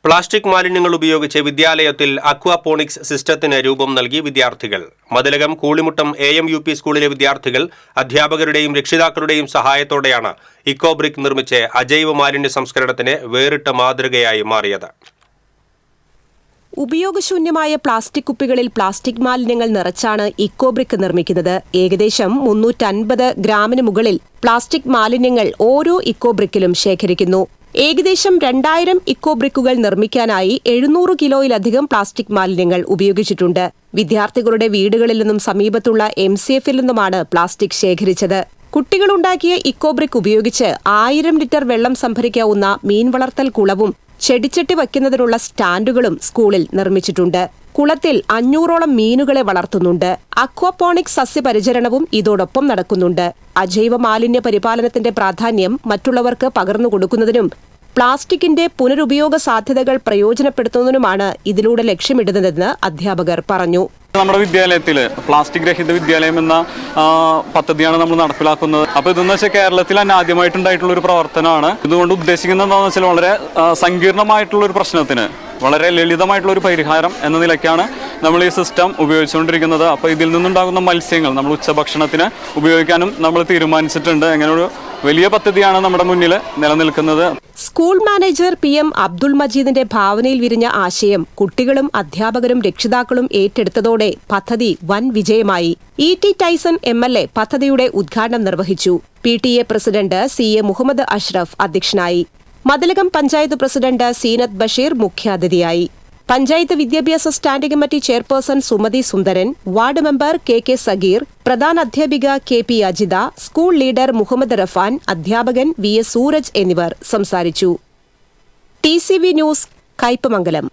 Plastic മാലിന്യങ്ങൾ ഉപയോഗിച്ച് വിദ്യാലയത്തിൽ അക്വാപോണിക്സ് സിസ്റ്റത്തിന് രൂപം നൽകി വിദ്യാർത്ഥികൾ. മതിലകം കൂളിമുട്ടം AMUP സ്കൂളിലെ വിദ്യാർത്ഥികൾ അധ്യാപകരുടെയും രക്ഷിതാക്കളുടെയും സഹായത്തോടെയാണ് ഇക്കോബ്രിക് നിർമ്മിച്ച് അജൈവ മാലിന്യ സംസ്കരണത്തിന് വേറിട്ട മാതൃകയായി മാറിയത്. ഉപയോഗശൂന്യമായ പ്ലാസ്റ്റിക് കുപ്പികളിൽ പ്ലാസ്റ്റിക് മാലിന്യങ്ങൾ നിറച്ചാണ് ഇക്കോബ്രിക് നിർമ്മിക്കുന്നത്. ഏകദേശം 350 ഗ്രാമിന് മുകളിൽ പ്ലാസ്റ്റിക് മാലിന്യങ്ങൾ ഓരോ ഇക്കോബ്രിക്കിലും ശേഖരിക്കുന്നു. ഏകദേശം 2000 ഇക്കോബ്രിക്കുകൾ നിർമ്മിക്കാനായി 700 കിലോയിലധികം പ്ലാസ്റ്റിക് മാലിന്യങ്ങൾ ഉപയോഗിച്ചിട്ടുണ്ട്. വിദ്യാർത്ഥികളുടെ വീടുകളിൽ നിന്നും സമീപത്തുള്ള MCFൽ നിന്നുമാണ് പ്ലാസ്റ്റിക് ശേഖരിച്ചത്. കുട്ടികളുണ്ടാക്കിയ ഇക്കോബ്രിക് ഉപയോഗിച്ച് 1000 ലിറ്റർ വെള്ളം സംഭരിക്കാവുന്ന മീൻ വളർത്തൽ കുളവും ചെടിച്ചട്ടി വയ്ക്കുന്നതിനുള്ള സ്റ്റാൻഡുകളും സ്കൂളിൽ നിർമ്മിച്ചിട്ടുണ്ട്. കുളത്തിൽ 500ഓളം മീനുകളെ വളർത്തുന്നുണ്ട്. അക്വാപോണിക്സ് സസ്യപരിചരണവും ഇതോടൊപ്പം നടക്കുന്നുണ്ട്. അജൈവ മാലിന്യ പരിപാലനത്തിന്റെ പ്രാധാന്യം മറ്റുള്ളവർക്ക് പകർന്നു കൊടുക്കുന്നതിനും പ്ലാസ്റ്റിക്കിന്റെ പുനരുപയോഗ സാധ്യതകൾ പ്രയോജനപ്പെടുത്തുന്നതിനുമാണ് ഇതിലൂടെ ലക്ഷ്യമിടുന്നതെന്ന് അധ്യാപകർ പറഞ്ഞു. നമ്മുടെ വിദ്യാലയത്തിൽ പ്ലാസ്റ്റിക് രഹിത വിദ്യാലയം എന്ന പദ്ധതിയാണ് നമ്മൾ നടപ്പിലാക്കുന്നത്. അപ്പോൾ ഇതെന്ന് വെച്ചാൽ കേരളത്തിൽ തന്നെ ആദ്യമായിട്ടുണ്ടായിട്ടുള്ള ഒരു പ്രവർത്തനമാണ്. ഇതുകൊണ്ട് ഉദ്ദേശിക്കുന്നത് എന്താണെന്ന് വെച്ചാൽ വളരെ സങ്കീർണമായിട്ടുള്ള ഒരു പ്രശ്നത്തിന് വളരെ ലളിതമായിട്ടുള്ള ഒരു പരിഹാരം എന്ന നിലയ്ക്കാണ് നമ്മൾ ഈ സിസ്റ്റം ഉപയോഗിച്ചുകൊണ്ടിരിക്കുന്നത്. അപ്പോൾ ഇതിൽ നിന്നുണ്ടാകുന്ന മത്സ്യങ്ങൾ നമ്മൾ ഉച്ചഭക്ഷണത്തിന് ഉപയോഗിക്കാനും നമ്മൾ തീരുമാനിച്ചിട്ടുണ്ട്. അങ്ങനെ ഒരു വലിയ പദ്ധതിയാണ് നമ്മുടെ മുന്നിൽ നിലനിൽക്കുന്നത്. സ്കൂൾ മാനേജർ PM അബ്ദുൾ മജീദിന്റെ ഭാവനയിൽ വിരിഞ്ഞ ആശയം കുട്ടികളും അധ്യാപകരും രക്ഷിതാക്കളും ഏറ്റെടുത്തതോടെ പദ്ധതി വൻ വിജയമായി. ET ടൈസൺ MLA പദ്ധതിയുടെ ഉദ്ഘാടനം നിർവഹിച്ചു. PTA president CA Muhammad Ashraf അധ്യക്ഷനായി. മതിലകം പഞ്ചായത്ത് പ്രസിഡന്റ് സീനത്ത് ബഷീർ മുഖ്യാതിഥിയായി. പഞ്ചായത്ത് വിദ്യാഭ്യാസ standing committee chairperson Sumathi Sundaran, ward member KK Sageer, പ്രധാന അധ്യാപിക KP Ajitha, school leader Muhammad Rafan, അധ്യാപകൻ VS സൂരജ് എന്നിവർ സംസാരിച്ചു. TCV news, Kaipamangalam.